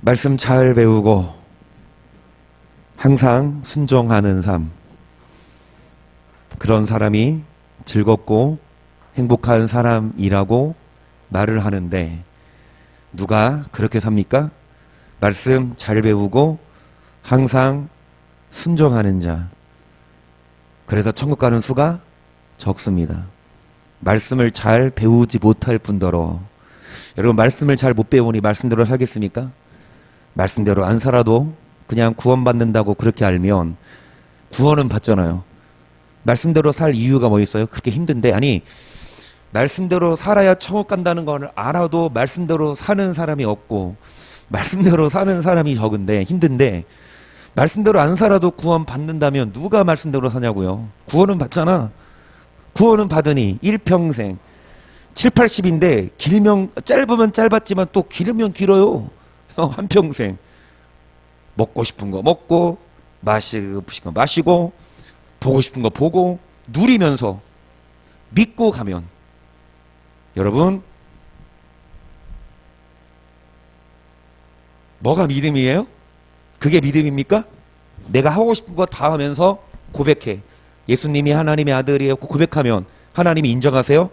말씀 잘 배우고 항상 순종하는 삶, 그런 사람이 즐겁고 행복한 사람이라고 말을 하는데 누가 그렇게 삽니까? 말씀 잘 배우고 항상 순종하는 자. 그래서 천국 가는 수가 적습니다. 말씀을 잘 배우지 못할 뿐더러, 여러분 말씀을 잘 못 배우니 말씀대로 살겠습니까? 말씀대로 안 살아도 그냥 구원받는다고 그렇게 알면 구원은 받잖아요. 말씀대로 살 이유가 뭐 있어요? 그렇게 힘든데. 아니, 말씀대로 살아야 천국 간다는 걸 알아도 말씀대로 사는 사람이 없고 말씀대로 사는 사람이 적은데, 힘든데, 말씀대로 안 살아도 구원 받는다면 누가 말씀대로 사냐고요. 구원은 받잖아. 구원은 받으니 일평생 7, 80인데 길면 짧으면 짧았지만 또 길으면 길어요. 한평생 먹고 싶은 거 먹고 마시고 싶은 거 마시고 보고 싶은 거 보고 누리면서 믿고 가면, 여러분 뭐가 믿음이에요? 그게 믿음입니까? 내가 하고 싶은 거 다 하면서 고백해. 예수님이 하나님의 아들이에요 고백하면 하나님이 인정하세요?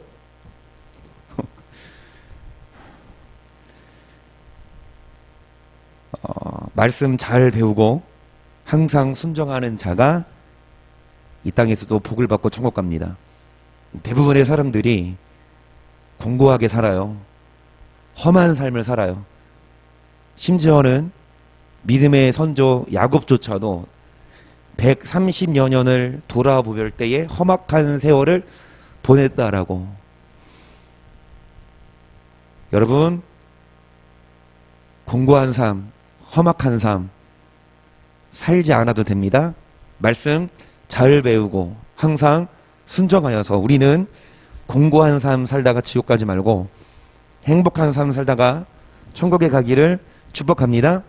말씀 잘 배우고 항상 순종하는 자가 이 땅에서도 복을 받고 천국 갑니다. 대부분의 사람들이 공고하게 살아요. 험한 삶을 살아요. 심지어는 믿음의 선조 야곱조차도 130여 년을 돌아보별 때에 험악한 세월을 보냈다라고. 여러분, 공고한 삶, 험악한 삶 살지 않아도 됩니다. 말씀 잘 배우고 항상 순종하여서 우리는 공고한 삶 살다가 지옥 가지 말고 행복한 삶 살다가 천국에 가기를 축복합니다.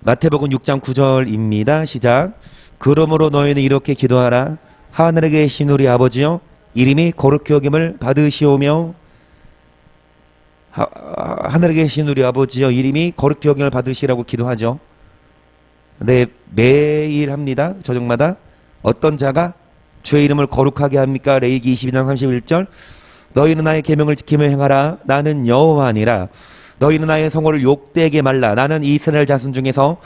마태복음 6장 9절입니다. 시작. 그러므로 너희는 이렇게 기도하라. 하늘에 계신 우리 아버지여, 이름이 거룩히 여김을 받으시오며, 하늘에 계신 우리 아버지여, 이름이 거룩히 여김을 받으시라고 기도하죠. 네, 매일 합니다. 저녁마다. 어떤 자가 주의 이름을 거룩하게 합니까? 레위기 22장 31절. 너희는 나의 계명을 지키며 행하라. 나는 여호와니라. 너희는 나의 성호를 욕되게 말라. 나는 이스라엘 자손 중에서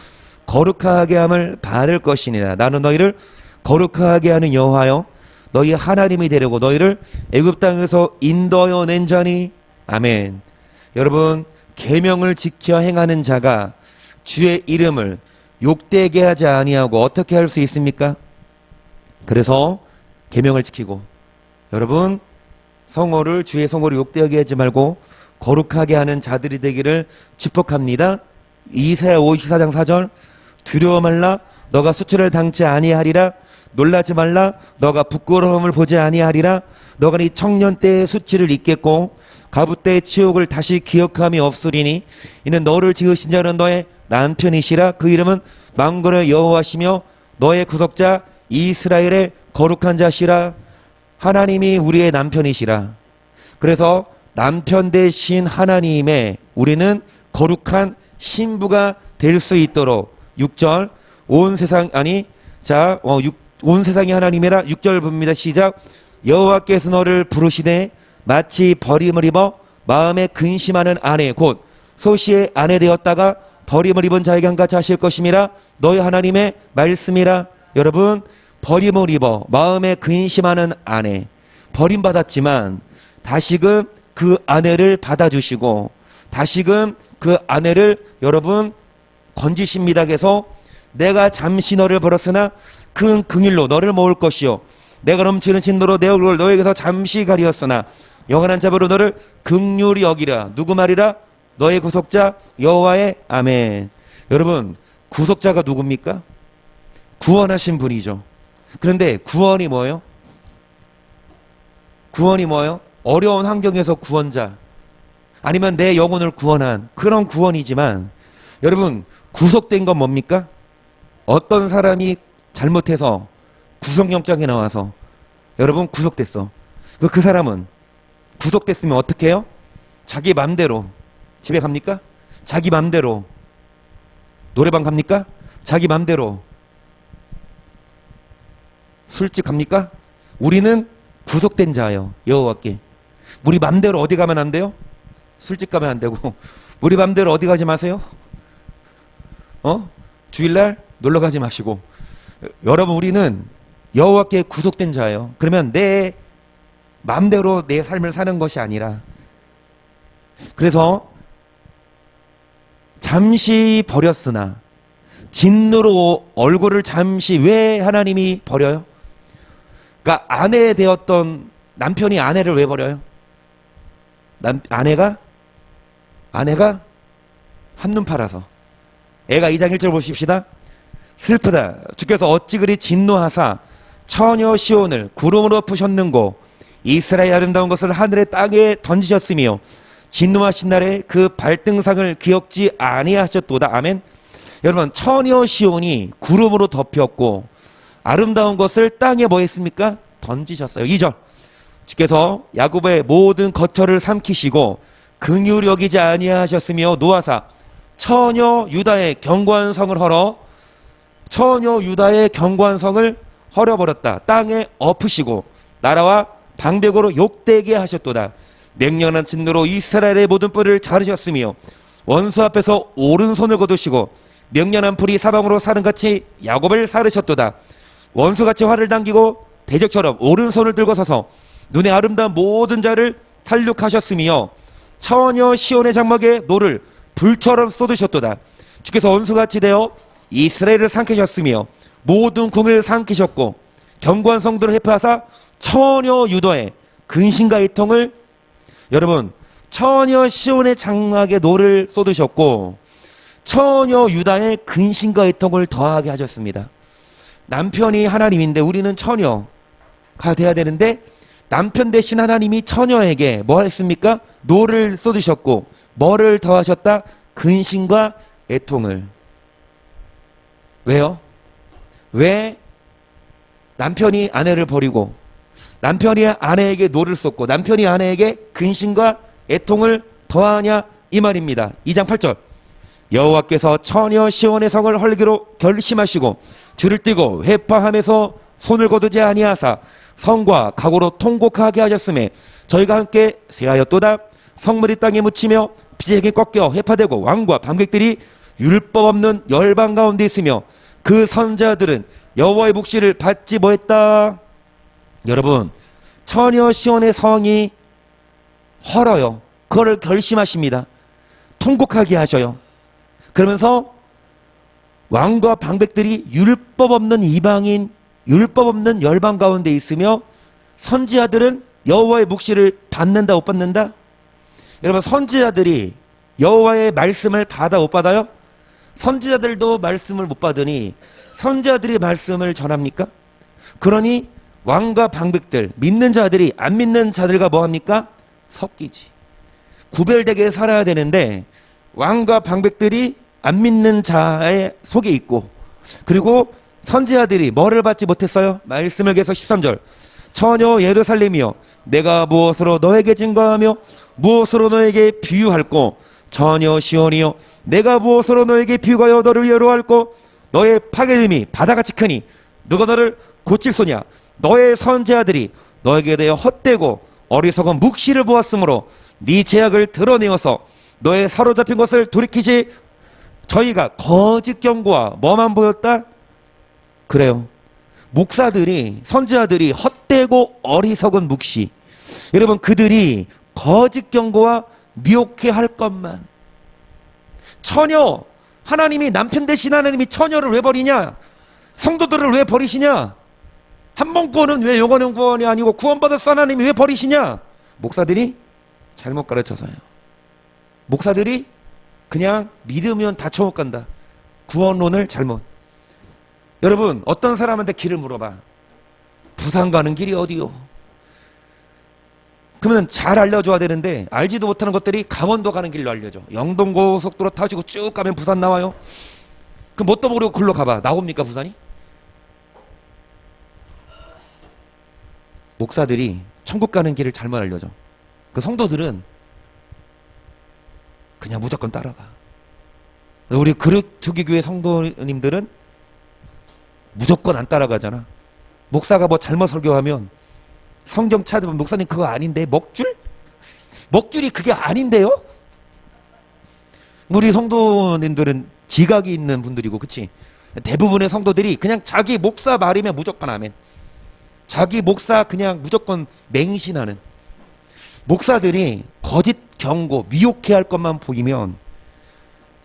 거룩하게 함을 받을 것이니라. 나는 너희를 거룩하게 하는 여호와여, 너희 하나님이 되려고 너희를 애굽 땅에서 인도하여 낸 자니. 아멘. 여러분, 계명을 지켜 행하는 자가 주의 이름을 욕되게 하지 아니하고 어떻게 할 수 있습니까? 그래서 계명을 지키고, 여러분 성호를, 주의 성호를 욕되게 하지 말고 거룩하게 하는 자들이 되기를 축복합니다. 이사야 54장 4절. 두려워 말라. 너가 수치를 당치 아니하리라. 놀라지 말라. 너가 부끄러움을 보지 아니하리라. 너가 네 청년 때의 수치를 잊겠고 가부 때의 치욕을 다시 기억함이 없으리니 이는 너를 지으신 자는 너의 남편이시라. 그 이름은 만군의 여호와시며 너의 구속자 이스라엘의 거룩한 자시라. 하나님이 우리의 남편이시라. 그래서 남편 대신 하나님의 우리는 거룩한 신부가 될 수 있도록 6절 온 세상 온 세상이 하나님이라. 6절 봅니다. 시작. 여호와께서 너를 부르시되 마치 버림을 입어 마음에 근심하는 아내 곧 소시의 아내 되었다가 버림을 입은 자에게 한같이 하실 것임이라. 너희 하나님의 말씀이라. 여러분, 버림을 입어 마음에 근심하는 아내, 버림받았지만 다시금 그 아내를 받아주시고 다시금 그 아내를 여러분 건지십니다. 그래서 내가 잠시 너를 버렸으나 큰 긍휼로 너를 모을 것이요 내가 넘치는 진노로 내 얼굴을 너에게서 잠시 가리었으나 영원한 자비로 너를 긍휼히 여기라. 누구 말이라? 너의 구속자 여호와의. 아멘. 여러분, 구속자가 누굽니까? 구원하신 분이죠. 그런데 구원이 뭐예요? 구원이 뭐예요? 어려운 환경에서 구원자, 아니면 내 영혼을 구원한 그런 구원이지만, 여러분 구속된 건 뭡니까? 어떤 사람이 잘못해서 구속영장이 나와서 여러분 구속됐어. 그 사람은 구속됐으면 어떻게 해요? 자기 맘대로 집에 갑니까? 자기 맘대로 노래방 갑니까? 자기 맘대로 술집 갑니까? 우리는 구속된 자예요. 여호와께. 우리 맘대로 어디 가면 안 돼요? 술집 가면 안 되고 우리 맘대로 어디 가지 마세요. 주일날 놀러 가지 마시고. 여러분, 우리는 여호와께 구속된 자예요. 그러면 내 맘대로 내 삶을 사는 것이 아니라, 그래서 잠시 버렸으나 진노로 얼굴을 잠시, 왜 하나님이 버려요? 그러니까 아내 되었던 남편이 아내를 왜 버려요? 아내가 한눈 팔아서. 애가 2장 1절 보십시다. 슬프다. 주께서 어찌 그리 진노하사 처녀 시온을 구름으로 푸셨는고 이스라엘 아름다운 것을 하늘의 땅에 던지셨으며 진노하신 날에 그 발등상을 기억지 아니하셨도다. 아멘. 여러분, 처녀 시온이 구름으로 덮였고 아름다운 것을 땅에 뭐 했습니까? 던지셨어요. 2절. 주께서 야곱의 모든 거처를 삼키시고 긍휼히 여기지 아니하셨으며 노하사 처녀 유다의 견고한 성을 헐어버렸다. 땅에 엎으시고 나라와 방백으로 욕되게 하셨도다. 맹렬한 진노로 이스라엘의 모든 뿔을 자르셨으며 원수 앞에서 오른손을 거두시고 명령한 불이 사방으로 사른같이 야곱을 사르셨도다. 원수같이 활을 당기고 대적처럼 오른손을 들고 서서 눈에 아름다운 모든 자를 탈륙하셨으며 처녀 시온의 장막에 노를 불처럼 쏟으셨도다. 주께서 원수같이 되어 이스라엘을 삼키셨으며 모든 궁을 삼키셨고 견고한 성들을 회파하사 처녀 유다의 근심과 이통을, 여러분, 처녀 시온의 장막에 노를 쏟으셨고 처녀 유다의 근심과 이통을 더하게 하셨습니다. 남편이 하나님인데 우리는 처녀가 돼야 되는데 남편 대신 하나님이 처녀에게 뭐 했습니까? 노를 쏟으셨고 뭐를 더하셨다? 근심과 애통을. 왜요? 왜 남편이 아내를 버리고 남편이 아내에게 노를 쏟고 남편이 아내에게 근심과 애통을 더하냐, 이 말입니다. 2장 8절. 여호와께서 처녀 시온의 성을 헐기로 결심하시고 줄을 띄고 회파함에서 손을 거두지 아니하사 성과 가고로 통곡하게 하셨음에 저희가 함께 세하였도다. 성물이 땅에 묻히며 비색이 꺾여 회파되고 왕과 방객들이 율법 없는 열방 가운데 있으며 그 선자들은 여호와의 묵시를 받지 뭐했다. 여러분, 처녀 시온의 성이 헐어요. 그거를 결심하십니다. 통곡하게 하셔요. 그러면서 왕과 방백들이 율법 없는 이방인, 율법 없는 열방 가운데 있으며 선지자들은 여호와의 묵시를 받는다, 못 받는다? 여러분, 선지자들이 여호와의 말씀을 받아, 못 받아요? 선지자들도 말씀을 못 받으니 선지자들이 말씀을 전합니까? 그러니 왕과 방백들, 믿는 자들이 안 믿는 자들과 뭐합니까? 섞이지. 구별되게 살아야 되는데 왕과 방백들이 안 믿는 자의 속에 있고, 그리고 선지자들이 뭐를 받지 못했어요? 말씀을 계속 13절. 처녀 예루살렘이여, 내가 무엇으로 너에게 증거하며 무엇으로 너에게 비유할꼬? 처녀 시온이여, 내가 무엇으로 너에게 비유하여 너를 위로할꼬? 너의 파괴됨이 바다같이 크니 누가 너를 고칠 소냐? 너의 선지자들이 너에게 대하여 헛되고 어리석은 묵시를 보았으므로 네 죄악을 드러내어서 너의 사로잡힌 것을 돌이키지. 저희가 거짓 경고와 뭐만 보였다? 그래요. 목사들이, 선지자들이 헛되고 어리석은 묵시, 여러분, 그들이 거짓 경고와 미혹해 할 것만. 처녀, 하나님이 남편 대신 하나님이 처녀를 왜 버리냐? 성도들을 왜 버리시냐? 한 번 구원은 왜 영원한 구원이 아니고 구원받았어 하나님이 왜 버리시냐? 목사들이 잘못 가르쳐서요. 목사들이 그냥 믿으면 다 천국 간다, 구원론을 잘못. 여러분, 어떤 사람한테 길을 물어봐. 부산 가는 길이 어디요? 그러면 잘 알려줘야 되는데 알지도 못하는 것들이 강원도 가는 길로 알려줘. 영동고속도로 타시고 쭉 가면 부산 나와요. 그럼 뭣도 모르고 글로 가봐. 나옵니까 부산이? 목사들이 천국 가는 길을 잘못 알려줘. 그 성도들은 그냥 무조건 따라가. 우리 그루터기교회 성도님들은 무조건 안 따라가잖아. 목사가 뭐 잘못 설교하면 성경 찾아보면 목사님 그거 아닌데 먹줄? 먹줄이 그게 아닌데요? 우리 성도님들은 지각이 있는 분들이고, 그치? 대부분의 성도들이 그냥 자기 목사 말이면 무조건 아멘. 자기 목사 그냥 무조건 맹신하는 목사들이 거짓 경고, 미혹해 할 것만 보이면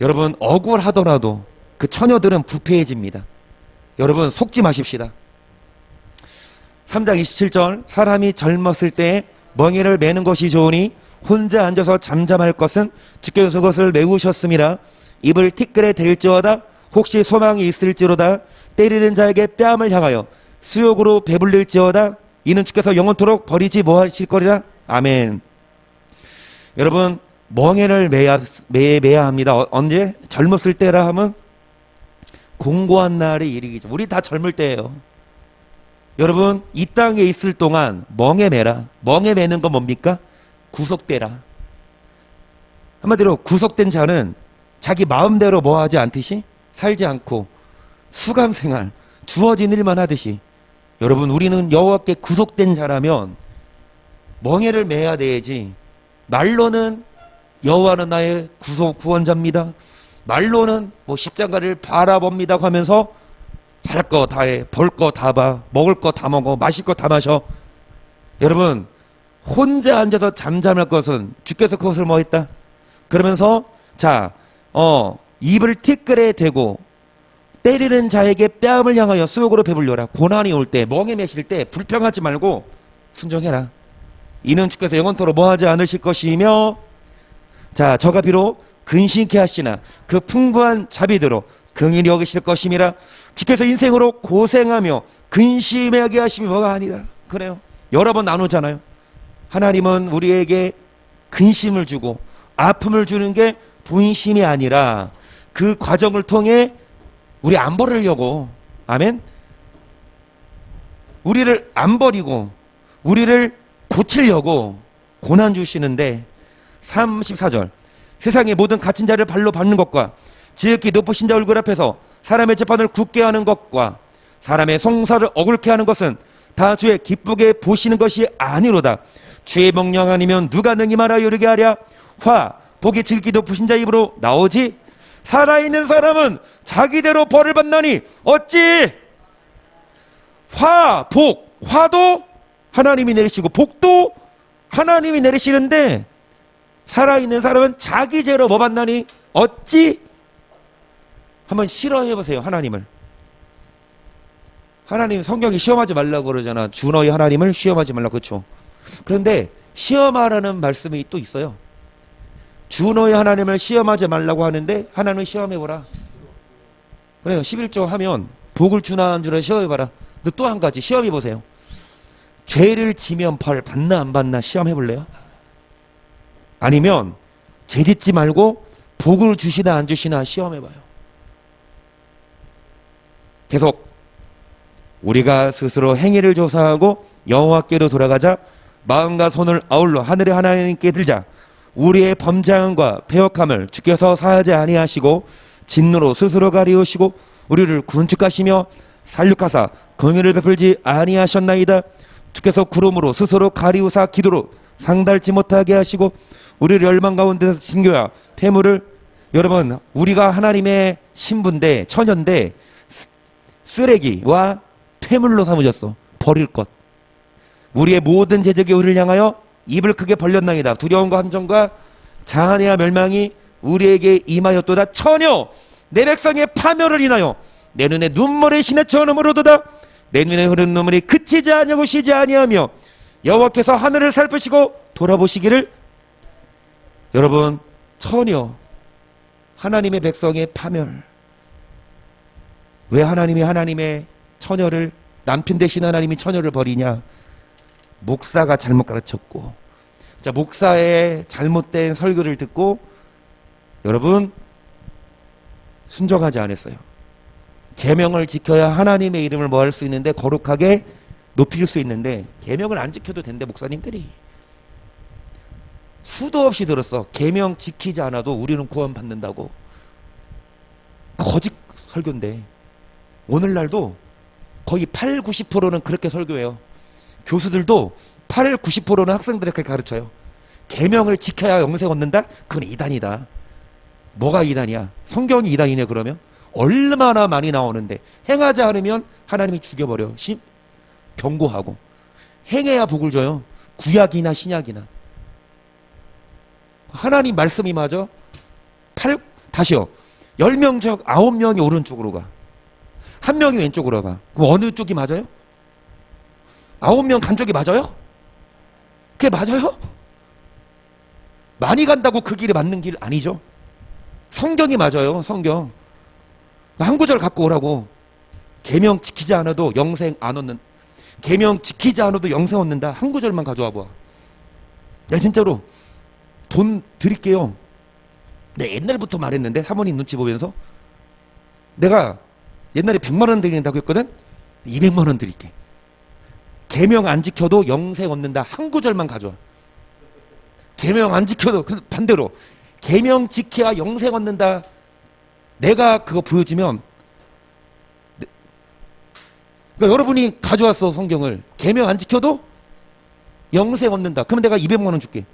여러분 억울하더라도 그 처녀들은 부패해집니다. 여러분 속지 마십시다. 3장 27절 사람이 젊었을 때 멍에를 매는 것이 좋으니 혼자 앉아서 잠잠할 것은 주께서 그것을 메우셨음이라. 입을 티끌에 댈지어다 혹시 소망이 있을지로다. 때리는 자에게 뺨을 향하여 수욕으로 배불릴지어다. 이는 주께서 영원토록 버리지 뭐하실 거리라. 아멘. 여러분 멍에를 매야 합니다. 언제? 젊었을 때라 하면 공고한 날의 일이죠. 우리 다 젊을 때예요. 여러분 이 땅에 있을 동안 멍에 매라. 멍에 매는 건 뭡니까? 구속되라. 한마디로 구속된 자는 자기 마음대로 뭐 하지 않듯이 살지 않고 수감생활 주어진 일만 하듯이, 여러분 우리는 여호와께 구속된 자라면 멍에를 매야 되지. 말로는 여호와는 나의 구원자입니다. 말로는 뭐 십자가를 바라봅니다 하면서 할 거 다 해, 볼 거 다 봐, 먹을 거 다 먹어, 마실 거 다 마셔. 여러분 혼자 앉아서 잠잠할 것은 주께서 그것을 뭐 했다? 그러면서 자, 입을 티끌에 대고 때리는 자에게 뺨을 향하여 수욕으로 배불려라. 고난이 올 때, 멍에 매실 때 불평하지 말고 순종해라. 이는 주께서 영원토록 뭐하지 않으실 것이며, 자, 저가 비록 근심케 하시나 그 풍부한 자비대로 긍휼히 여기실 것임이라. 주께서 인생으로 고생하며 근심하게 하심이 뭐가 아니라. 그래요. 여러 번 나누잖아요. 하나님은 우리에게 근심을 주고 아픔을 주는 게 분심이 아니라 그 과정을 통해 우리 안 버리려고, 아멘, 우리를 안 버리고 우리를 고치려고 고난 주시는데, 34절 세상의 모든 갇힌 자를 발로 밟는 것과 지극히 높으신 자 얼굴 앞에서 사람의 재판을 굳게 하는 것과 사람의 송사를 억울케 하는 것은 다 주의 기쁘게 보시는 것이 아니로다. 주의 명령 아니면 누가 능히 말하여 이르게 하랴. 화 복이 지극히 높으신 자 입으로 나오지. 살아있는 사람은 자기대로 벌을 받나니 어찌. 화도 하나님이 내리시고 복도 하나님이 내리시는데, 살아있는 사람은 자기 죄로 뭐 받나니 어찌. 한번 실험해 보세요. 하나님을. 하나님 성경이 시험하지 말라고 그러잖아. 주 너희 하나님을 시험하지 말라고. 그렇죠? 그런데 시험하라는 말씀이 또 있어요. 주 너희 하나님을 시험하지 말라고 하는데 하나님을 시험해보라. 그래요. 11조 하면 복을 주나 안 주나 시험해봐라. 또 한 가지 시험해보세요. 죄를 지면 벌 받나 안 받나 시험해볼래요? 아니면 죄 짓지 말고 복을 주시나 안 주시나 시험해봐요. 계속 우리가 스스로 행위를 조사하고 여호와께로 돌아가자. 마음과 손을 아울러 하늘의 하나님께 들자. 우리의 범죄함과 패역함을 주께서 사하지 아니하시고 진노로 스스로 가리우시고 우리를 군축하시며 살육하사 긍휼을 베풀지 아니하셨나이다. 주께서 구름으로 스스로 가리우사 기도로 상달지 못하게 하시고 우리를 열망 가운데서 징교야 폐물을. 여러분 우리가 하나님의 신부인데, 처녀인데 쓰레기와 폐물로 삼으셨어. 버릴 것. 우리의 모든 제적이 우리를 향하여 입을 크게 벌렸나이다. 두려움과 함정과 자한이와 멸망이 우리에게 임하였도다. 처녀 내 백성의 파멸을 인하여 내 눈에 눈물이 시내쳐 넘으로도다. 내 눈에 흐르는 눈물이 그치지 아니하고 쉬지 아니하며 여호와께서 하늘을 살피시고 돌아보시기를. 여러분 처녀 하나님의 백성의 파멸. 왜 하나님이 하나님의 처녀를, 남편 대신 하나님이 처녀를 버리냐? 목사가 잘못 가르쳤고, 자, 목사의 잘못된 설교를 듣고 여러분 순종하지 않았어요. 계명을 지켜야 하나님의 이름을 뭐 할 수 있는데, 거룩하게 높일 수 있는데 계명을 안 지켜도 된대. 목사님들이 수도 없이 들었어. 계명 지키지 않아도 우리는 구원 받는다고. 거짓 설교인데 오늘날도 거의 8, 90%는 그렇게 설교해요. 교수들도 8, 90%는 학생들에게 가르쳐요. 계명을 지켜야 영생 얻는다? 그건 이단이다. 뭐가 이단이야? 성경이 이단이네. 그러면 얼마나 많이 나오는데 행하지 않으면 하나님이 죽여버려. 경고하고 행해야 복을 줘요. 구약이나 신약이나. 하나님 말씀이 맞아? 다시요. 10명 중 9명이 오른쪽으로 가. 1명이 왼쪽으로 가. 그럼 어느 쪽이 맞아요? 9명 간 쪽이 맞아요? 그게 맞아요? 많이 간다고 그 길이 맞는 길 아니죠? 성경이 맞아요. 성경. 한 구절 갖고 오라고. 계명 지키지 않아도 영생 안 얻는. 계명 지키지 않아도 영생 얻는다. 한 구절만 가져와 봐. 야 진짜로 돈 드릴게요. 내가 옛날부터 말했는데 사모님 눈치 보면서 내가 옛날에 100만 원 드린다고 했거든. 200만 원 드릴게. 계명 안 지켜도 영생 얻는다. 한 구절만 가져와. 계명 안 지켜도 반대로 계명 지켜야 영생 얻는다. 내가 그거 보여주면 그러니까 여러분이 가져왔어 성경을. 계명 안 지켜도 영생 얻는다. 그러면 내가 200만 원 줄게.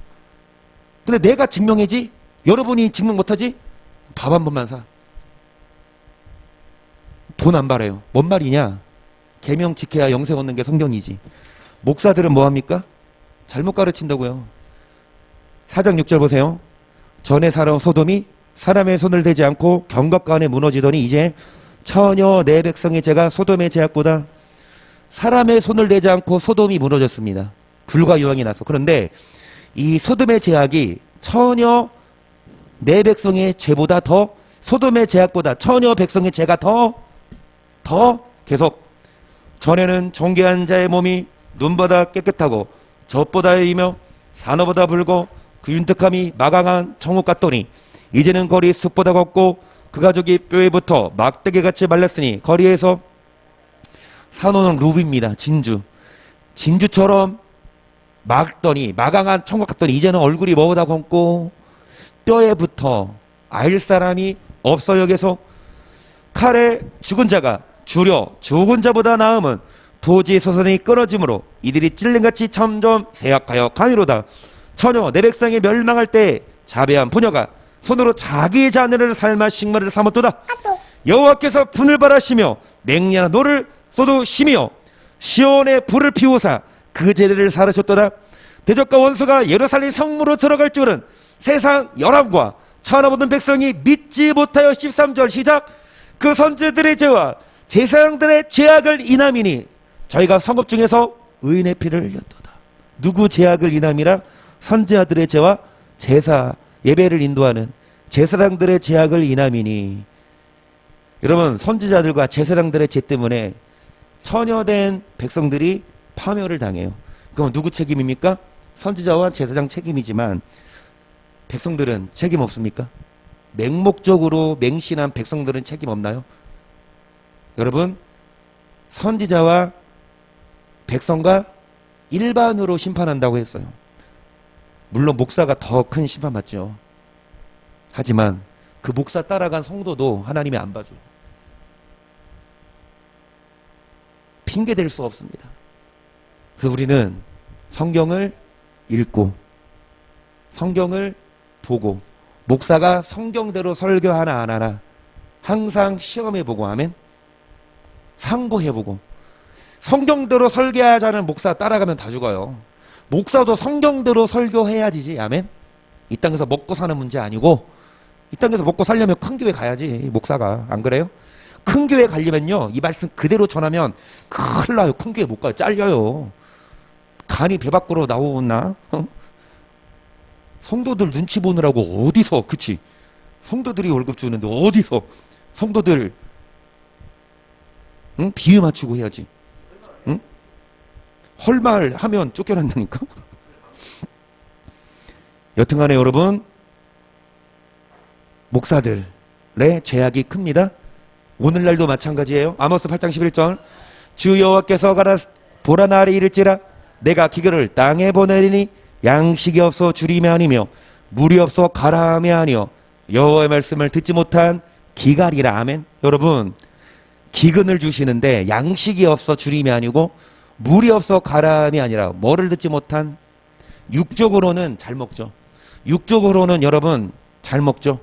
근데 내가 증명해지? 여러분이 증명 못하지? 밥 한 번만 사. 돈 안 받아요. 뭔 말이냐? 계명 지켜야 영생 얻는 게 성경이지. 목사들은 뭐합니까? 잘못 가르친다고요. 4장 6절 보세요. 전에 살아온 소돔이 사람의 손을 대지 않고 경각간에 무너지더니 이제 처녀 내 백성의 죄가 소돔의 죄악보다. 사람의 손을 대지 않고 소돔이 무너졌습니다. 불과 유황이 나서. 그런데 이 소돔의 죄악이 처녀 내 백성의 죄보다 더, 소돔의 죄악보다 처녀 백성의 죄가 더 계속. 전에는 존귀한 자의 몸이 눈보다 깨끗하고 젖보다 이며 산호보다 붉고 그 윤택함이 마강한 정옥 같더니 이제는 거리 숲보다 걷고 그 가족이 뼈에 붙어 막대기같이 말랐으니 거리에서. 산호는 루비입니다. 진주처럼 막더니 마강한 청각 같더니 이제는 얼굴이 뭐보다 검고 뼈에 붙어 알 사람이 없어요. 계속. 칼에 죽은 자가 주려 죽은 자보다 나음은 도지 서선이 끊어짐으로 이들이 찔림같이 점점 세약하여 가미로다. 처녀 내 백성이 멸망할 때 자배한 부녀가 손으로 자기 자녀를 삶아 식물을 삼았도다. 여호와께서 분을 바라시며 맹렬한 노를 쏟으시며 시온에 불을 피우사 그 제대를 사르셨도다. 대적과 원수가 예루살렘 성문으로 들어갈 줄은 세상 열왕과 천하모든 백성이 믿지 못하여. 13절 시작. 그 선지들의 죄와 제사장들의 죄악을 인함이니 저희가 성읍 중에서 의인의 피를 흘렸도다. 누구 죄악을 인함이라? 선지자들의 죄와 제사 예배를 인도하는 제사장들의 죄악을 인함이니. 여러분 선지자들과 제사장들의 죄 때문에 처녀된 백성들이 파멸을 당해요. 그럼 누구 책임입니까? 선지자와 제사장 책임이지만 백성들은 책임 없습니까? 맹목적으로 맹신한 백성들은 책임 없나요? 여러분 선지자와 백성과 일반으로 심판한다고 했어요. 물론 목사가 더 큰 심판 받죠. 하지만 그 목사 따라간 성도도 하나님이 안 봐줘요. 핑계댈 수 없습니다. 그래서 우리는 성경을 읽고 성경을 보고 목사가 성경대로 설교하나 안 하나 항상 시험해보고 하면 상고해보고. 성경대로 설교하자는 목사 따라가면 다 죽어요. 목사도 성경대로 설교해야지. 아멘. 이 땅에서 먹고 사는 문제 아니고 이 땅에서 먹고 살려면 큰 교회 가야지. 목사가 안 그래요? 큰 교회 가려면요 이 말씀 그대로 전하면 큰일 나요. 큰 교회 못 가요. 잘려요. 간이 배 밖으로 나오나? 성도들 눈치 보느라고 어디서, 그치? 성도들이 월급 주는데 어디서 성도들 응? 비유 맞추고 해야지. 응? 헐말 하면 쫓겨난다니까. 여튼간에 여러분 목사들의 죄악이 큽니다. 오늘날도 마찬가지예요. 아모스 8장 11절. 주 여호와께서 가라 보라 날이 이를지라 내가 기근을 땅에 보내리니 양식이 없어 줄임이 아니며 물이 없어 가라함이 아니요 여호와의 말씀을 듣지 못한 기갈이라. 아멘. 여러분, 기근을 주시는데 양식이 없어 주림이 아니고 물이 없어 가람이 아니라 뭐를 듣지 못한, 육적으로는 잘 먹죠. 육적으로는 여러분 잘 먹죠.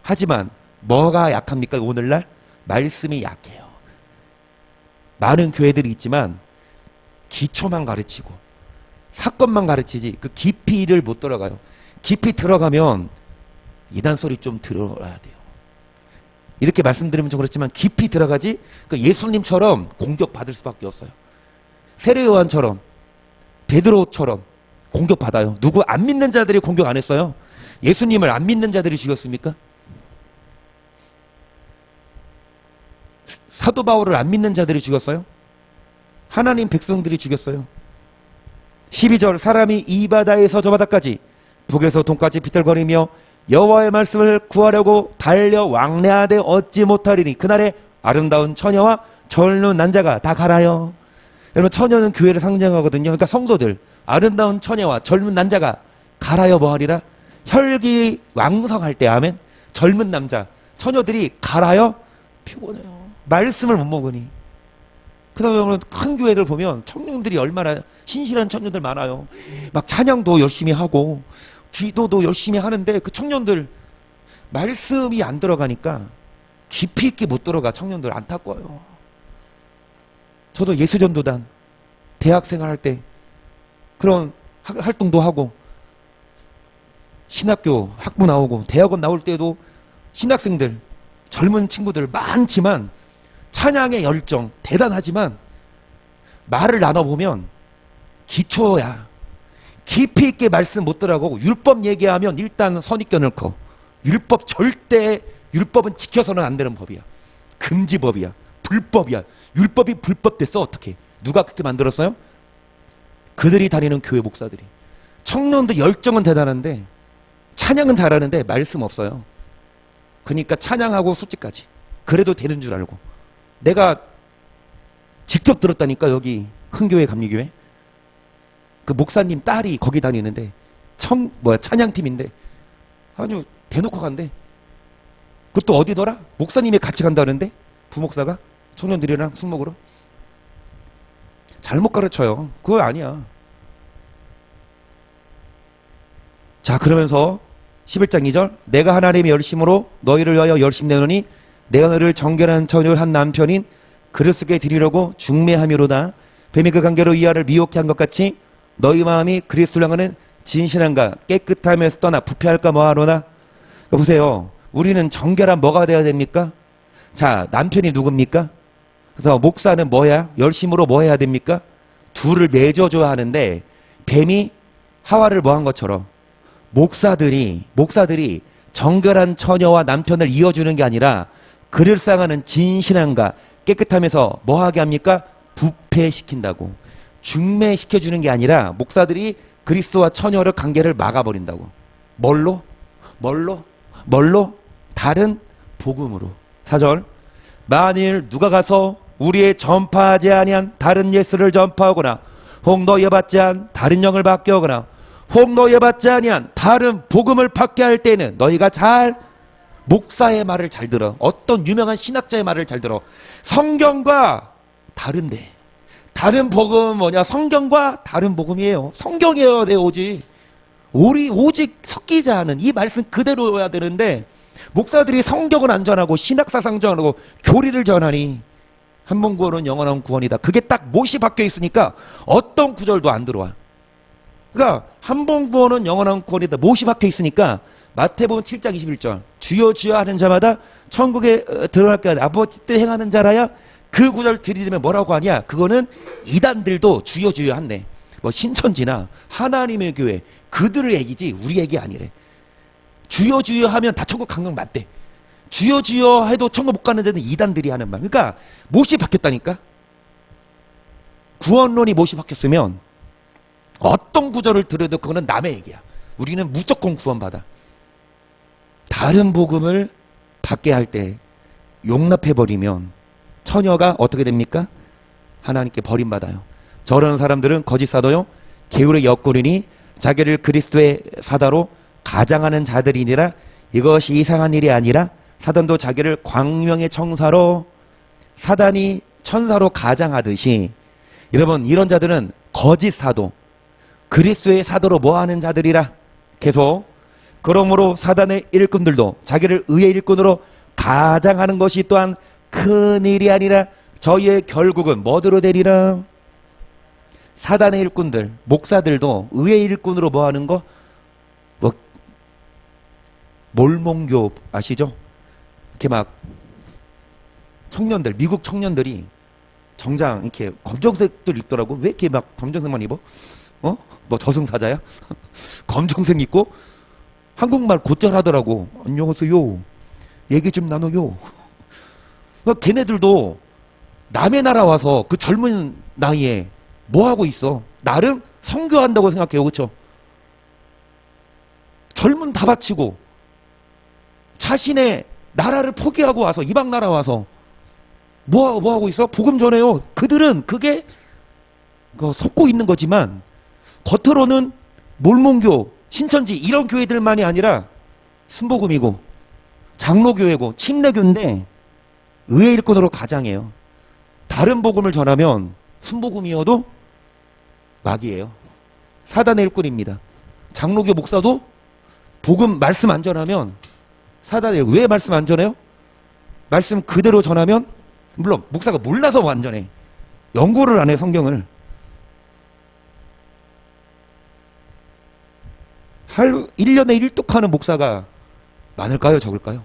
하지만 뭐가 약합니까? 오늘날 말씀이 약해요. 많은 교회들이 있지만 기초만 가르치고 사건만 가르치지 그 깊이를 못 들어가요. 깊이 들어가면 이단 소리 좀 들어야 돼요. 이렇게 말씀드리면 좀 그렇지만 깊이 들어가지 그 예수님처럼 공격받을 수밖에 없어요. 세례 요한처럼, 베드로처럼 공격받아요. 누구 안 믿는 자들이 공격 안 했어요? 예수님을 안 믿는 자들이 죽였습니까? 사도 바울을 안 믿는 자들이 죽였어요? 하나님 백성들이 죽였어요. 12절, 사람이 이 바다에서 저 바다까지 북에서 동까지 비틀거리며 여호와의 말씀을 구하려고 달려 왕래하되 얻지 못하리니 그날에 아름다운 처녀와 젊은 난자가 다 가라요. 여러분, 처녀는 교회를 상징하거든요. 그러니까 성도들, 아름다운 처녀와 젊은 난자가 가라요 뭐하리라? 혈기 왕성할 때. 아멘. 젊은 남자, 처녀들이 가라요? 피곤해요. 말씀을 못 먹으니. 그다음에 큰 교회들 보면 청년들이 얼마나 신실한 청년들 많아요. 막 찬양도 열심히 하고 기도도 열심히 하는데 그 청년들 말씀이 안 들어가니까 깊이 있게 못 들어가. 청년들 안타까워요. 저도 예수전도단 대학생활 할 때 그런 활동도 하고 신학교 학부 나오고 대학원 나올 때도 신학생들, 젊은 친구들 많지만 찬양의 열정 대단하지만 말을 나눠보면 기초야. 깊이 있게 말씀 못 들어가고 율법 얘기하면 일단 선입견을 커. 율법 절대, 율법은 지켜서는 안 되는 법이야. 금지법이야. 불법이야. 율법이 불법 됐어. 어떻게? 누가 그렇게 만들었어요? 그들이 다니는 교회 목사들이. 청년들 열정은 대단한데 찬양은 잘하는데 말씀 없어요. 그러니까 찬양하고 수치까지. 그래도 되는 줄 알고. 내가 직접 들었다니까. 여기 큰 교회 감리교회 그 목사님 딸이 거기 다니는데 찬양팀인데 아주 대놓고 간대. 그것도 어디더라? 목사님이 같이 간다는데 부목사가 청년들이랑 술 먹으러. 잘못 가르쳐요. 그거 아니야. 자, 그러면서 11장 2절, 내가 하나님의 열심으로 너희를 위하여 열심 내노니 내가 너를 정결한 처녀를 한 남편인 그리스도께 드리려고 중매함이로다. 뱀이 그 관계로 이하를 미혹해 한 것 같이 너희 마음이 그리스도를 향하는 진실함과 깨끗함에서 떠나 부패할까 뭐하노나. 보세요. 우리는 정결한 뭐가 되어야 됩니까? 자, 남편이 누굽니까? 그래서 목사는 뭐야? 열심으로 뭐 해야 됩니까? 둘을 맺어줘야 하는데 뱀이 하와를 뭐 한 것처럼 목사들이 정결한 처녀와 남편을 이어주는 게 아니라 그를 상하는 진실함과 깨끗함에서 뭐 하게 합니까? 부패시킨다고. 중매시켜주는 게 아니라 목사들이 그리스도와 처녀를 관계를 막아버린다고. 뭘로? 다른 복음으로. 4절, 만일 누가 가서 우리의 전파하지 아니한 다른 예수를 전파하거나 혹 너희에 받지 않은 다른 영을 받게 하거나 혹 너희에 받지 아니한 다른 복음을 받게 할 때는 너희가 잘 목사의 말을 잘 들어. 어떤 유명한 신학자의 말을 잘 들어. 성경과 다른데. 다른 복음은 뭐냐? 성경과 다른 복음이에요. 성경이에요. 내 오직. 우리 오직 섞이지 않은 이 말씀 그대로여야 되는데 목사들이 성경은 안 전하고 신학사상 전하고 교리를 전하니 한 번 구원은 영원한 구원이다. 그게 딱 못이 박혀 있으니까 어떤 구절도 안 들어와. 그러니까 한 번 구원은 영원한 구원이다. 못이 박혀 있으니까 마태복음 7장 21절 주여 주여 하는 자마다 천국에 들어갈게 하는 아버지 때 행하는 자라야. 그 구절 들이대면 뭐라고 하냐? 그거는 이단들도 주여 주여 한대. 뭐 신천지나 하나님의 교회 그들의 얘기지 우리 얘기 아니래. 주여 주여 하면 다 천국 강강 맞대. 주여 주여 해도 천국 못 가는 데는 이단들이 하는 말. 그러니까 못이 박혔다니까. 구원론이 못이 박혔으면 어떤 구절을 들어도 그거는 남의 얘기야. 우리는 무조건 구원받아. 다른 복음을 받게 할 때 용납해버리면 처녀가 어떻게 됩니까? 하나님께 버림받아요. 저런 사람들은 거짓 사도요 게으르게 엮으리니 자기를 그리스도의 사다로 가장하는 자들이니라. 이것이 이상한 일이 아니라 사단도 자기를 광명의 청사로 사단이 천사로 가장하듯이 여러분 이런 자들은 거짓 사도 그리스도의 사도로 뭐하는 자들이라 계속 그러므로 사단의 일꾼들도 자기를 의의 일꾼으로 가장하는 것이 또한 큰 일이 아니라 저희의 결국은 뭐대로 되리라. 사단의 일꾼들 목사들도 의의 일꾼으로 뭐하는 거 뭐 몰몬교 아시죠? 이렇게 막 청년들 미국 청년들이 정장 이렇게 검정색들 입더라고. 왜 이렇게 막 검정색만 입어? 어? 뭐 저승사자야? 검정색 입고 한국말 곧잘 하더라고. 안녕하세요. 얘기 좀 나눠요. 그러니까 걔네들도 남의 나라 와서 그 젊은 나이에 뭐 하고 있어? 나름 선교한다고 생각해요. 그렇죠? 젊은 다 바치고 자신의 나라를 포기하고 와서 이방 나라 와서 뭐 하고 있어? 복음 전해요. 그들은 그게 섞고 있는 거지만 겉으로는 몰몬교, 신천지 이런 교회들만이 아니라 순복음이고 장로교회고 침례교인데 의의 일꾼으로 가장해요. 다른 복음을 전하면 순복음이어도 마귀예요. 사단의 일꾼입니다. 장로교 목사도 복음 말씀 안 전하면 사단의 일꾼. 왜 말씀 안 전해요? 말씀 그대로 전하면 물론 목사가 몰라서 완전해. 연구를 안 해 성경을. 1년에 1독하는 목사가 많을까요? 적을까요?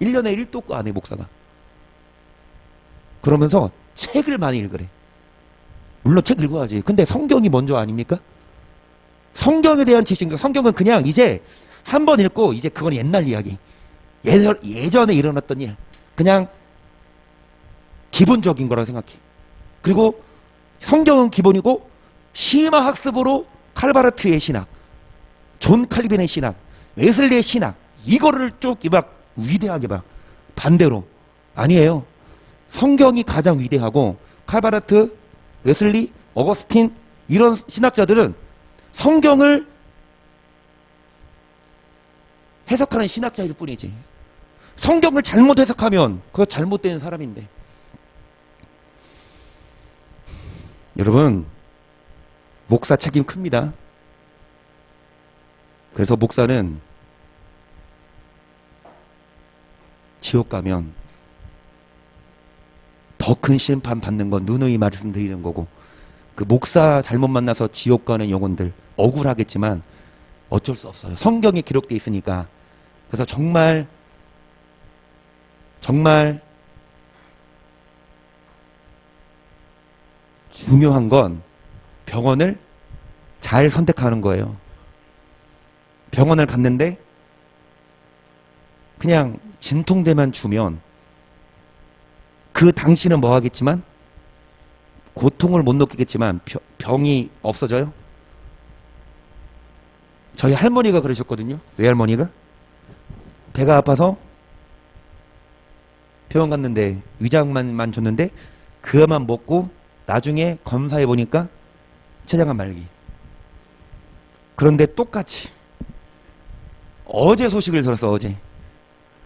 1년에 1독 안 해 목사가. 그러면서 책을 많이 읽으래. 물론 책 읽어야지. 근데 성경이 먼저 아닙니까? 성경에 대한 지식. 성경은 그냥 이제 한 번 읽고 이제 그건 옛날 이야기. 예전에 일어났던 일. 그냥 기본적인 거라고 생각해. 그리고 성경은 기본이고 심화 학습으로 칼바르트의 신학, 존 칼빈의 신학, 웨슬리의 신학 이거를 쭉 막 위대하게 봐. 반대로 아니에요. 성경이 가장 위대하고 칼바르트, 웨슬리, 어거스틴 이런 신학자들은 성경을 해석하는 신학자일 뿐이지. 성경을 잘못 해석하면 그거 잘못된 사람인데. 여러분 목사 책임 큽니다. 그래서 목사는 지옥 가면 더 큰 심판 받는 건 누누이 말씀드리는 거고, 그 목사 잘못 만나서 지옥 가는 영혼들 억울하겠지만 어쩔 수 없어요. 성경에 기록되어 있으니까. 그래서 정말 중요한 건 병원을 잘 선택하는 거예요. 병원을 갔는데 그냥 진통제만 주면 그 당시는 뭐 하겠지만 고통을 못 느끼겠지만 병이 없어져요. 저희 할머니가 그러셨거든요. 외할머니가 배가 아파서 병원 갔는데 위장만 줬는데 그것만 먹고 나중에 검사해 보니까 췌장암 말기. 그런데 똑같이 어제 소식을 들었어. 어제.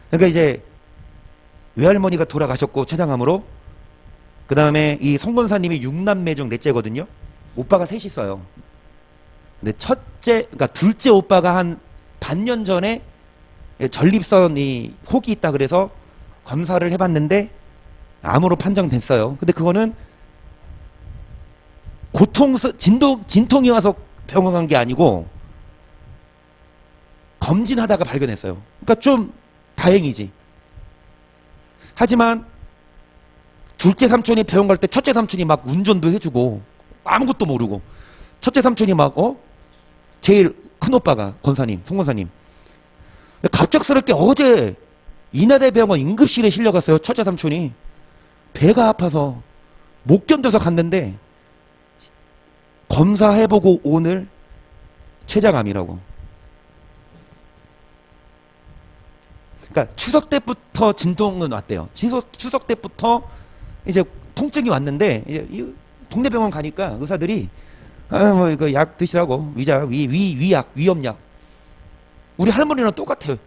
그러니까 이제 외할머니가 돌아가셨고 췌장암으로, 그 다음에 이 성권사님이 6남매 중 넷째거든요. 오빠가 셋 있어요. 근데 그러니까 둘째 오빠가 한 반년 전에 전립선이 혹이 있다 그래서 검사를 해봤는데 암으로 판정됐어요. 근데 그거는 진통이 와서 병원 간 게 아니고 검진하다가 발견했어요. 그러니까 좀 다행이지. 하지만 둘째 삼촌이 병원 갈 때 첫째 삼촌이 막 운전도 해주고 아무것도 모르고, 첫째 삼촌이 막 제일 큰 오빠가 권사님, 송권사님. 갑작스럽게 어제 인하대병원 응급실에 실려갔어요. 첫째 삼촌이 배가 아파서 못 견뎌서 갔는데 검사해보고 오늘 췌장암이라고. 그러니까 추석 때부터 진통은 왔대요. 추석 때부터 이제 통증이 왔는데 이제 동네 병원 가니까 의사들이 뭐 이거 약 드시라고, 위약, 위염약. 우리 할머니랑 똑같아요.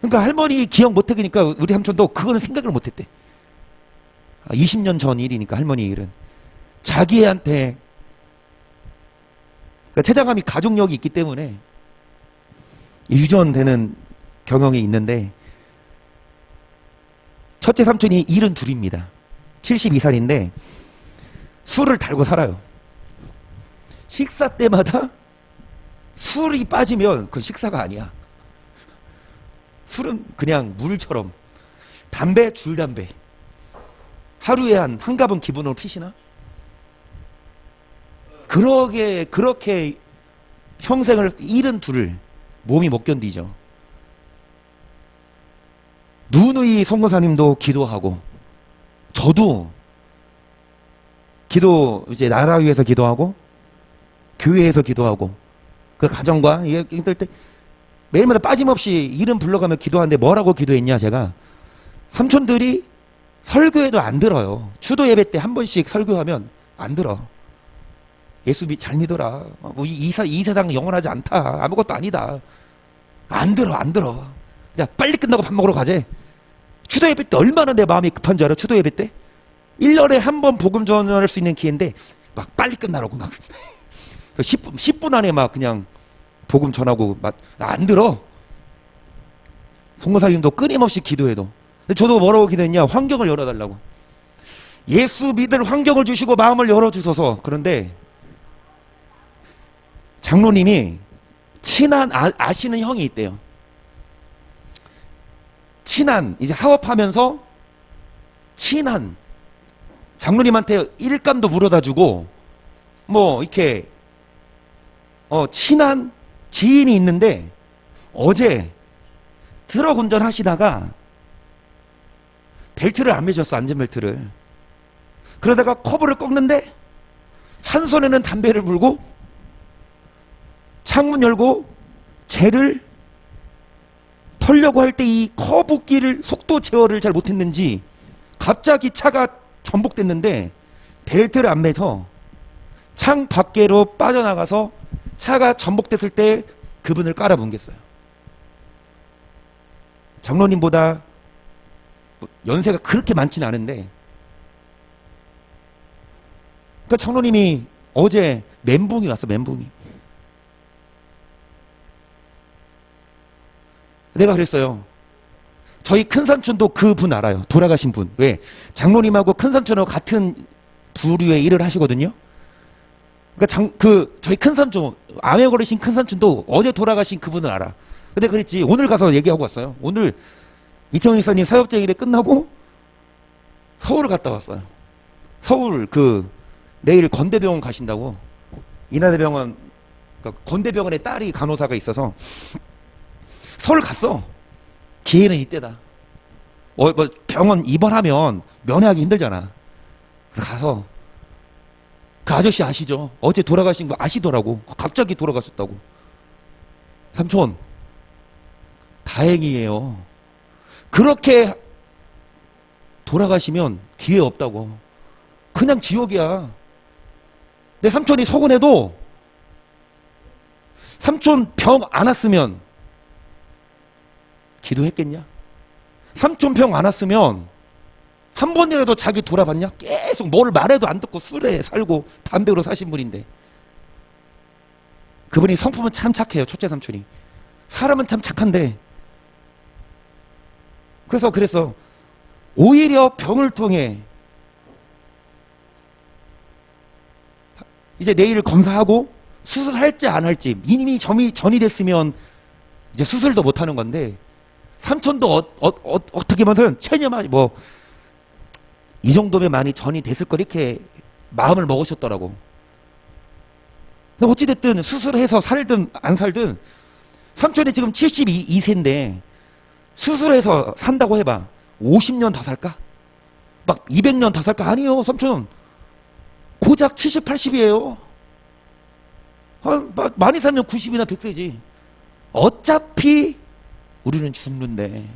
그러니까 할머니 기억 못하니까 우리 삼촌도 그거는 생각을 못했대. 20년 전 일이니까 할머니 일은. 자기한테 그러니까 체장암이 가족력이 있기 때문에 유전되는 경영이 있는데 첫째 삼촌이 72입니다. 72살인데 술을 달고 살아요. 식사 때마다 술이 빠지면 그건 식사가 아니야. 술은 그냥 물처럼. 담배, 줄담배. 하루에 한 갑은 기본으로 피시나? 그렇게 평생을 72을 몸이 못 견디죠. 누누이 송교사님도 기도하고 저도 이제 나라 위해서 기도하고 교회에서 기도하고 그 가정과 힘들 때 매일마다 빠짐없이 이름 불러가며 기도하는데 뭐라고 기도했냐 제가 삼촌들이 설교해도 안 들어요. 추도 예배 때 한 번씩 설교하면 안 들어. 예수 잘 믿어라. 이 세상 영원하지 않다. 아무것도 아니다. 안 들어. 그냥 빨리 끝나고 밥 먹으러 가재. 추도 예배 때 얼마나 내 마음이 급한 줄 알아? 추도 예배 때 1년에 한 번 복음 전할 수 있는 기회인데 막 빨리 끝나라고 막 10분 안에 막 그냥 복음 전하고 막 안 들어. 송교사님도 끊임없이 기도해도. 근데 저도 뭐라고 기도했냐? 환경을 열어달라고. 예수 믿을 환경을 주시고 마음을 열어주셔서. 그런데 장로님이 친한 아시는 형이 있대요. 친한 이제 사업하면서 친한 장로님한테 일감도 물어다 주고 뭐 이렇게 친한 지인이 있는데 어제 트럭 운전하시다가 벨트를 안 매셨어. 안전벨트를. 그러다가 커브를 꺾는데 한 손에는 담배를 물고 창문 열고 쟤를 털려고 할 때 이 커브길을 속도 제어를 잘 못했는지 갑자기 차가 전복됐는데 벨트를 안 매서 창 밖으로 빠져나가서 차가 전복됐을 때 그분을 깔아뭉갰어요. 장로님보다 연세가 그렇게 많지는 않은데 그러니까 장로님이 어제 멘붕이 왔어. 멘붕이. 내가 그랬어요. 저희 큰삼촌도 그분 알아요. 돌아가신 분. 왜? 장로님하고 큰삼촌하고 같은 부류의 일을 하시거든요. 그러니까 저희 큰삼촌, 암에 걸리신 큰삼촌도 어제 돌아가신 그분을 알아. 근데 그랬지. 오늘 가서 얘기하고 왔어요. 오늘 이청희 이사님 사역자 예배 끝나고 서울을 갔다 왔어요. 서울 내일 건대병원 가신다고. 인하대병원, 그러니까 건대병원에 딸이 간호사가 있어서 서울 갔어. 기회는 이때다. 뭐 병원 입원하면 면회하기 힘들잖아. 그래서 가서 그 아저씨 아시죠? 어제 돌아가신 거 아시더라고. 갑자기 돌아가셨다고. 삼촌 다행이에요. 그렇게 돌아가시면 기회 없다고. 그냥 지옥이야. 내 삼촌이 서운해도 삼촌 병 안 왔으면 기도했겠냐? 삼촌 병 안 왔으면 한 번이라도 자기 돌아봤냐? 계속 뭘 말해도 안 듣고 술에 살고 담배로 사신 분인데. 그분이 성품은 참 착해요. 첫째 삼촌이. 사람은 참 착한데. 그래서 오히려 병을 통해 이제 내일 검사하고 수술할지 안 할지 이미 전이 됐으면 이제 수술도 못 하는 건데 삼촌도 어떻게 보면 체념하지 뭐 이 정도면 많이 전이 됐을 거 이렇게 마음을 먹으셨더라고. 근데 어찌됐든 수술해서 살든 안 살든 삼촌이 지금 72세인데 수술해서 산다고 해봐. 50년 더 살까? 막 200년 더 살까? 아니요. 삼촌 고작 70, 80이에요. 많이 살면 90이나 100세지. 어차피 우리는 죽는데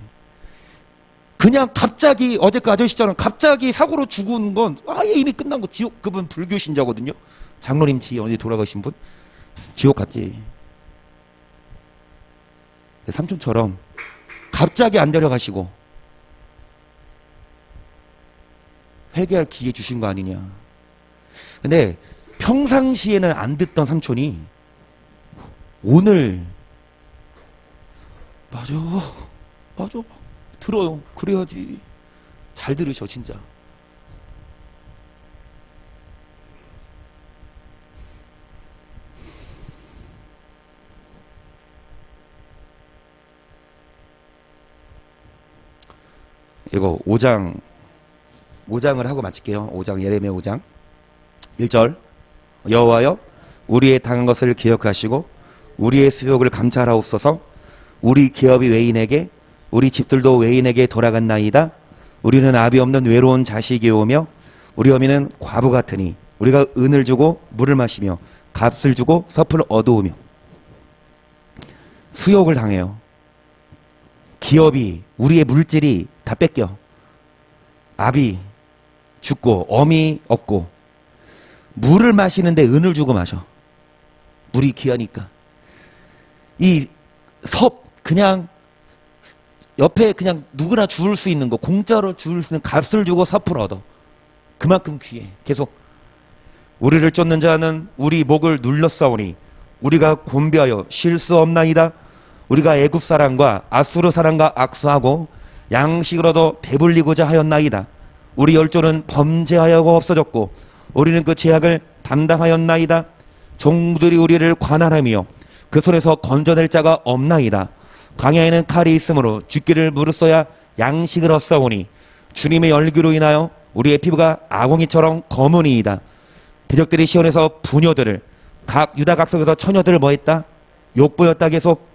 그냥 갑자기 어제 그 아저씨처럼 갑자기 사고로 죽은 건 아예 이미 끝난 거. 지옥. 그분 불교 신자거든요. 장로님 지 어제 돌아가신 분. 지옥 갔지. 삼촌처럼 갑자기 안 데려가시고 회개할 기회 주신 거 아니냐. 근데 평상시에는 안 듣던 삼촌이 오늘 맞아 들어요. 그래야지. 잘 들으셔 진짜. 이거 5장을 하고 마칠게요. 5장 예레미야 5장 1절 여호와여 우리의 당한 것을 기억하시고 우리의 수욕을 감찰하옵소서. 우리 기업이 외인에게 우리 집들도 외인에게 돌아갔나이다. 우리는 아비 없는 외로운 자식이오며 우리 어미는 과부 같으니 우리가 은을 주고 물을 마시며 값을 주고 섭을 얻어오며 수욕을 당해요. 기업이 우리의 물질이 다 뺏겨. 아비 죽고 어미 없고 물을 마시는데 은을 주고 마셔. 물이 귀하니까. 이 섭 그냥 옆에 그냥 누구나 주울 수 있는 거 공짜로 주울 수 있는 값을 주고 섭을 얻어. 그만큼 귀해. 계속 우리를 쫓는 자는 우리 목을 눌렀사오니 우리가 곤비하여 쉴 수 없나이다. 우리가 애굽 사람과 아수르 사람과 악수하고 양식을 얻어 배불리고자 하였나이다. 우리 열조는 범죄하여 없어졌고 우리는 그 죄악을 담당하였나이다. 종들이 우리를 관할하며 그 손에서 건져낼 자가 없나이다. 광야에는 칼이 있으므로 죽기를 물었어야 양식을 얻사오니 주님의 열기로 인하여 우리의 피부가 아궁이처럼 검으니이다. 대적들이 시온에서 부녀들을 각 유다 각석에서 처녀들을 뭐했다? 욕보였다. 계속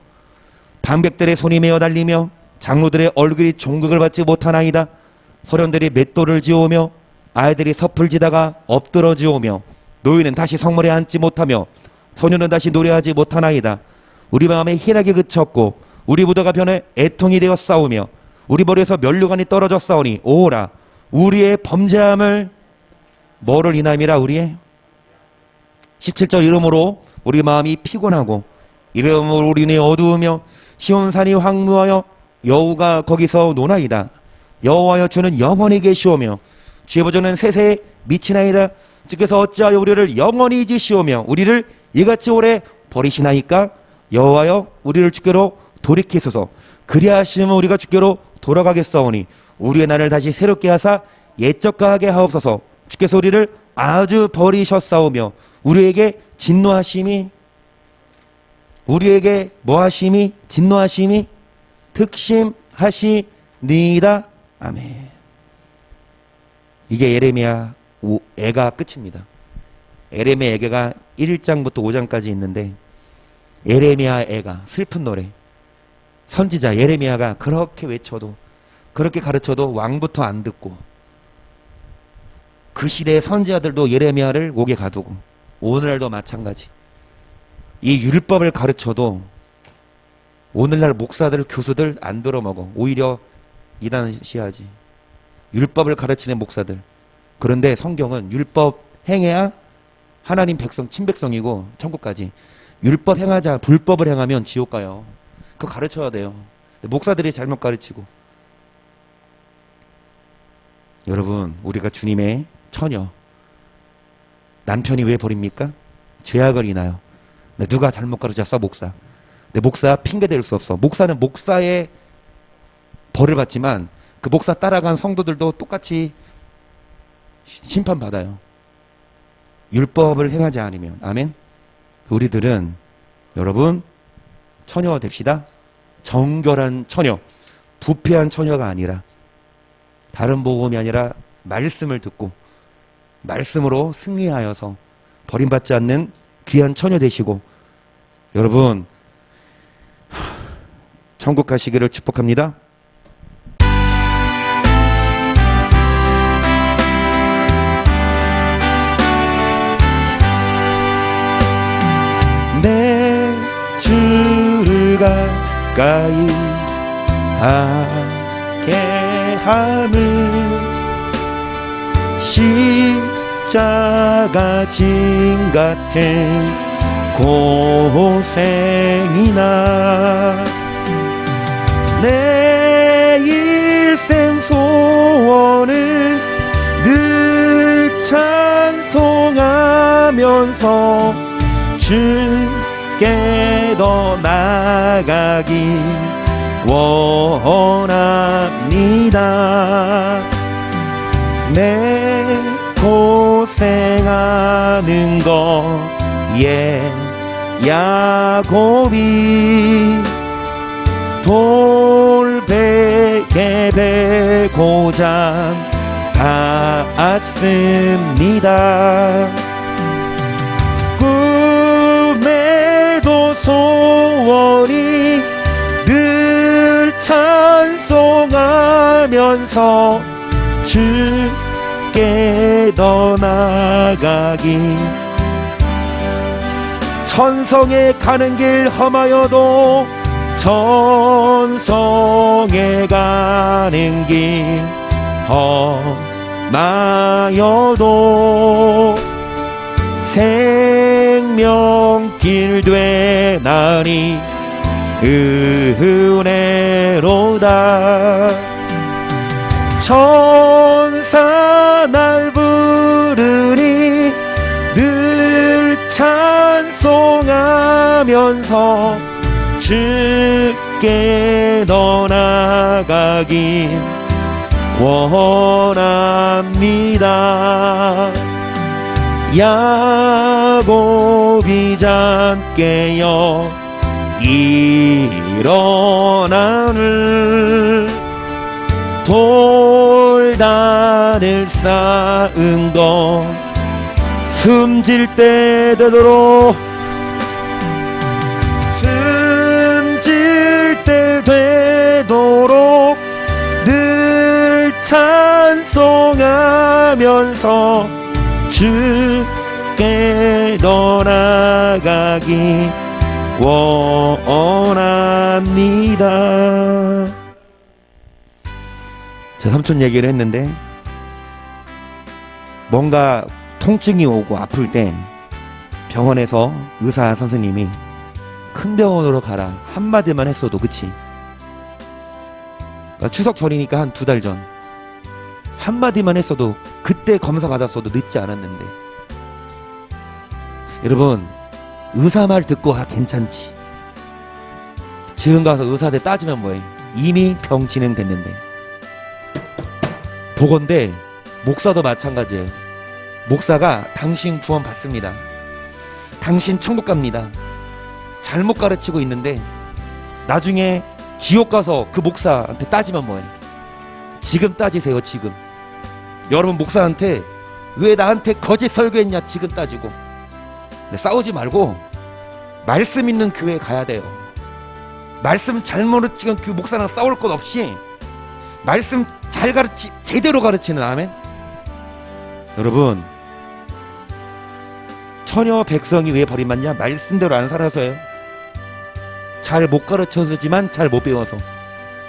방백들의 손이 메어 달리며 장로들의 얼굴이 종극을 받지 못하나이다. 소년들이 맷돌을 지어오며 아이들이 섭을 지다가 엎드러 지어오며 노인은 다시 성물에 앉지 못하며 소년은 다시 노래하지 못하나이다. 우리 마음에 희락이 그쳤고 우리 부도가 변해 애통이 되어 싸우며 우리 머리에서 면류관이 떨어져 싸우니 오라 우리의 범죄함을 뭐를 인함이라. 우리의 17절 이름으로 우리 마음이 피곤하고 이름으로 우리는 어두우며 시온산이 황무하여 여호가 거기서 노나이다. 여호와여 주는 영원히 계시오며 주의 보좌는 세세에 미치나이다. 주께서 어찌하여 우리를 영원히 잊으시오며 우리를 이같이 오래 버리시나이까. 여호와여 우리를 주께로 돌이키소서. 그리하시면 우리가 주께로 돌아가겠사오니 우리의 날을 다시 새롭게 하사 옛적가하게 하옵소서. 주께서 우리를 아주 버리셨사오며 우리에게 진노하심이 우리에게 뭐하심이 진노하심이 득심하시니이다. 아멘. 이게 예레미야 애가 끝입니다. 예레미야 애가 1장부터 5장까지 있는데 예레미야 애가 슬픈 노래. 선지자 예레미야가 그렇게 외쳐도 그렇게 가르쳐도 왕부터 안 듣고 그 시대의 선지자들도 예레미야를 옥에 가두고 오늘날도 마찬가지. 이 율법을 가르쳐도 오늘날 목사들 교수들 안 들어먹어. 오히려 이단시하지. 율법을 가르치는 목사들. 그런데 성경은 율법 행해야 하나님 백성 친백성이고 천국까지. 율법 행하자 불법을 행하면 지옥 가요. 그거 가르쳐야 돼요. 목사들이 잘못 가르치고. 여러분 우리가 주님의 처녀. 남편이 왜 버립니까? 죄악을 인하여. 누가 잘못 가르쳤어? 목사. 근데 목사 핑계 댈 수 없어. 목사는 목사의 벌을 받지만 그 목사 따라간 성도들도 똑같이 심판받아요. 율법을 행하지 않으면. 아멘. 우리들은 여러분 처녀 됩시다. 정결한 처녀. 부패한 처녀가 아니라 다른 복음이 아니라 말씀을 듣고 말씀으로 승리하여서 버림받지 않는 귀한 처녀 되시고 여러분 천국 가시기를 축복합니다. 내 주를 가까이 하게 함을 십자가 진 같은 고생이나 내 소원하면서 주께 더 나아가기 원합니다. 내 고생하는 거에 야곱이 돌베개 베고자 갔습니다. 꿈에도 소원이 늘 찬송하면서 주께 더 나아가기 천성에 가는 길 험하여도 천성에 가는 길 험하여도 생명길 되나니 은혜로다. 천사 날 부르니 늘 찬송하면서 주께 더 나아가기 원합니다. 야곱이 잠 깨어 일어나늘 돌단을 쌓은 거 숨질 때 되도록 숨질 때 되도록 늘 찬송하면서 주께 더 나아가기 원합니다. 제 삼촌 얘기를 했는데 뭔가 통증이 오고 아플 때 병원에서 의사 선생님이 큰 병원으로 가라 한마디만 했어도 그치? 추석 전이니까 한 2달 전 한마디만 했어도 그때 검사 받았어도 늦지 않았는데 여러분 의사 말 듣고 괜찮지 지금 가서 의사한테 따지면 뭐해 이미 병 진행됐는데 보건대 목사도 마찬가지예요. 목사가 당신 구원 받습니다. 당신 천국 갑니다. 잘못 가르치고 있는데 나중에 지옥 가서 그 목사한테 따지면 뭐해 지금 따지세요. 지금 여러분 목사한테 왜 나한테 거짓 설교했냐 지금 따지고 싸우지 말고 말씀 있는 교회 가야 돼요. 말씀 잘못 지금 그 목사랑 싸울 것 없이 말씀 잘 제대로 가르치는 아멘. 여러분 처녀 백성이 왜 버림받냐 말씀대로 안 살아서요. 잘 못 가르쳐서지만 잘 못 배워서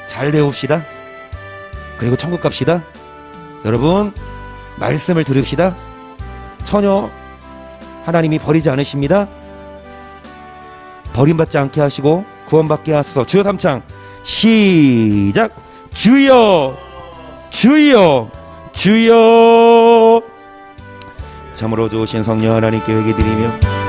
잘 배웁시다. 그리고 천국 갑시다. 여러분 말씀을 들읍시다. 처녀 하나님이 버리지 않으십니다. 버림받지 않게 하시고 구원받게 하소서. 주여 삼창 시작. 주여 주여 주여. 참으로 좋으신 성령 하나님께 회개드리며